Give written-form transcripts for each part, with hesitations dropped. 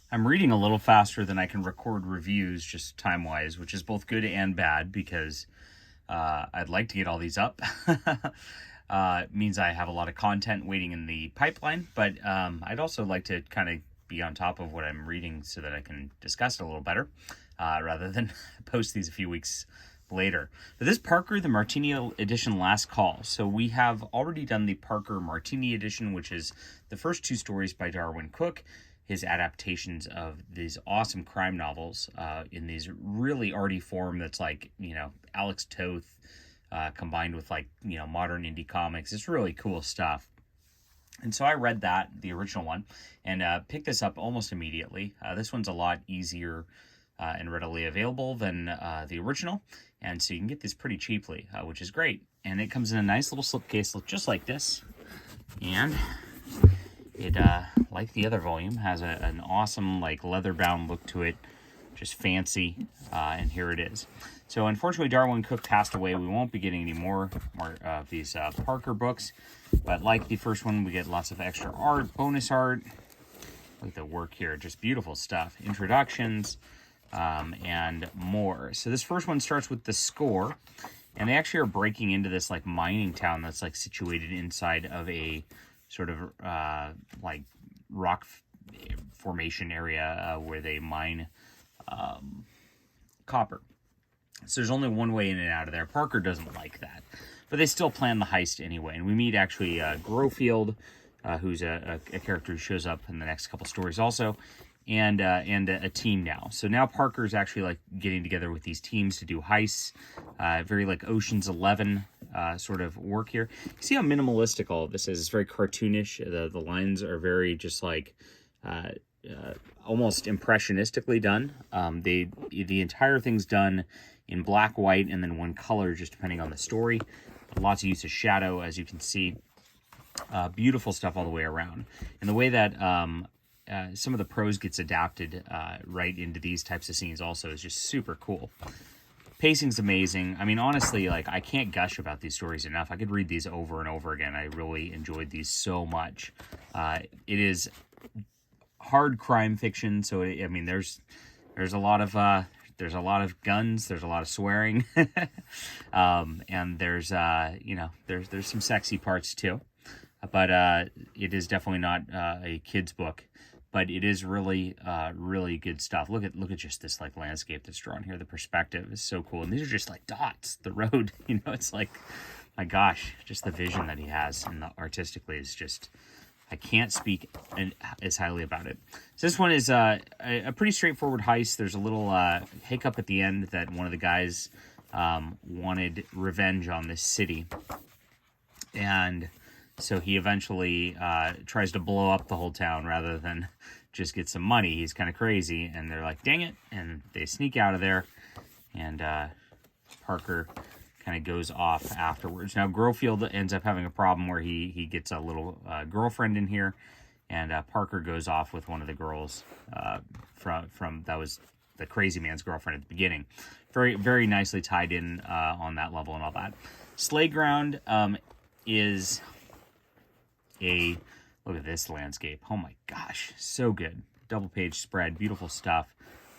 I'm reading a little faster than I can record reviews, just time-wise, which is both good and bad because I'd like to get all these up. It means I have a lot of content waiting in the pipeline, but I'd also like to kind of be on top of what I'm reading so that I can discuss it a little better, rather than post these a few weeks later. But this Parker, the Martini edition, Last Call. So we have already done the Parker Martini edition, which is the first two stories by Darwin Cook, his adaptations of these awesome crime novels in these really arty form that's like, Alex Toth combined with modern indie comics. It's really cool stuff. And so I read that, the original one, and picked this up almost immediately. This one's a lot easier and readily available than the original, and so you can get this pretty cheaply, which is great. And it comes in a nice little slipcase, just like this, and it, like the other volume, has an awesome leather-bound look to it, just fancy, and here it is. So unfortunately, Darwin Cook passed away. We won't be getting any more of these Parker books, but like the first one, we get lots of extra art, bonus art. Look at the work here, just beautiful stuff. Introductions, and more. So this first one starts with the score, and they actually are breaking into this mining town that's situated inside of a sort of rock formation area where they mine copper. So there's only one way in and out of there. Parker doesn't like that, but they still plan the heist anyway. And we meet actually Grofield, who's a character who shows up in the next couple stories also, and a team now. So now Parker's actually getting together with these teams to do heists, very Ocean's 11 sort of work here. You see how minimalistic all of this is. It's very cartoonish. The lines are very just almost impressionistically done. The entire thing's done in black, white, and then one color, just depending on the story. Lots of use of shadow, as you can see. Beautiful stuff all the way around. And the way that some of the prose gets adapted right into these types of scenes also is just super cool. Pacing's amazing. I mean, honestly, I can't gush about these stories enough. I could read these over and over again. I really enjoyed these so much. It is hard crime fiction, so there's a lot of guns, there's a lot of swearing, and there's some sexy parts too. But it is definitely not a kid's book, but it is really really good stuff. Look at just this landscape that's drawn here. The perspective is so cool, and these are just dots. The road, it's my gosh, just the vision that he has, and artistically is just, I can't speak as highly about it. So this one is a pretty straightforward heist. There's a little hiccup at the end that one of the guys wanted revenge on this city, and so he eventually tries to blow up the whole town rather than just get some money. He's kind of crazy, and they're like, dang it, and they sneak out of there, and Parker kind of goes off afterwards. Now, Grofield ends up having a problem where he gets a little girlfriend in here, and Parker goes off with one of the girls from that was the crazy man's girlfriend at the beginning. Very, very nicely tied in on that level and all that. Slayground is look at this landscape. Oh my gosh, so good. Double page spread, beautiful stuff.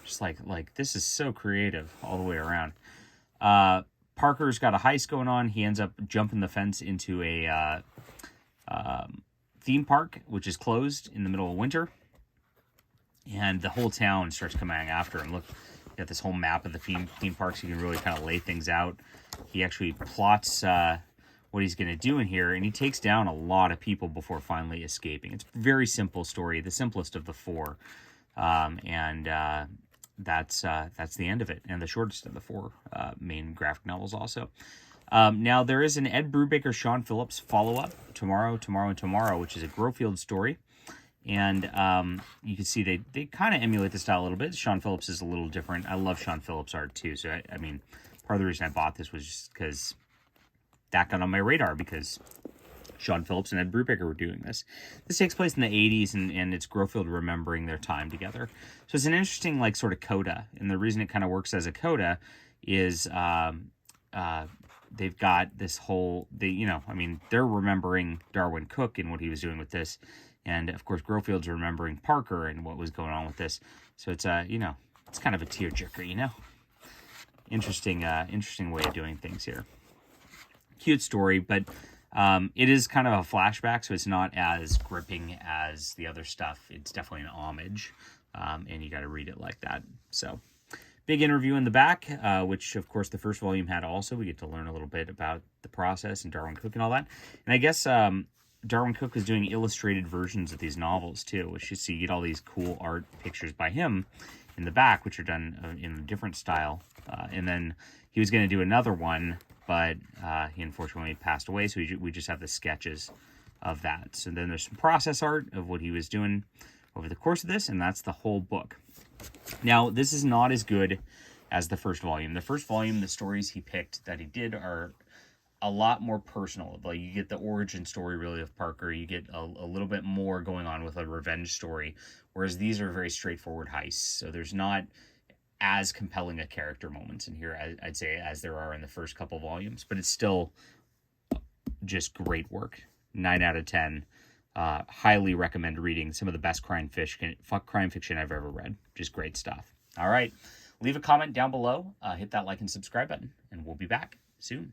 Just like this is so creative all the way around. Parker's got a heist going on. He ends up jumping the fence into a theme park, which is closed in the middle of winter. And the whole town starts coming after him. Look, you got this whole map of the theme parks. You can really kind of lay things out. He actually plots what he's going to do in here, and he takes down a lot of people before finally escaping. It's a very simple story, the simplest of the four. That's the end of it, and the shortest of the four main graphic novels also. Now, there is an Ed Brubaker, Sean Phillips follow-up, Tomorrow, and Tomorrow, which is a Grofield story. And you can see they kind of emulate the style a little bit. Sean Phillips is a little different. I love Sean Phillips' art, too. So, I mean, part of the reason I bought this was just because that got on my radar, because Sean Phillips and Ed Brubaker were doing this. This takes place in the 80s, and it's Grofield remembering their time together. So it's an interesting, sort of coda. And the reason it kind of works as a coda is they've got this whole, they're remembering Darwin Cook and what he was doing with this. And of course, Grofield's remembering Parker and what was going on with this. So it's it's kind of a tearjerker, Interesting way of doing things here. Cute story, but it is kind of a flashback, so it's not as gripping as the other stuff. It's definitely an homage, and you got to read it like that. So, big interview in the back, which of course the first volume had also. We get to learn a little bit about the process and Darwin Cook and all that. And I guess Darwin Cook was doing illustrated versions of these novels too, which you see, you get all these cool art pictures by him in the back, which are done in a different style. And then he was going to do another one, but he unfortunately passed away, so we just have the sketches of that. So then there's some process art of what he was doing over the course of this, and that's the whole book. Now, this is not as good as the first volume. The first volume, the stories he picked that he did are a lot more personal. Like, you get the origin story, really, of Parker. You get a little bit more going on with a revenge story, whereas these are very straightforward heists. So there's not as compelling a character moments in here, I'd say, as there are in the first couple volumes. But it's still just great work. 9 out of 10. Highly recommend reading some of the best crime fiction I've ever read. Just great stuff. All right. Leave a comment down below. Hit that like and subscribe button, and we'll be back soon.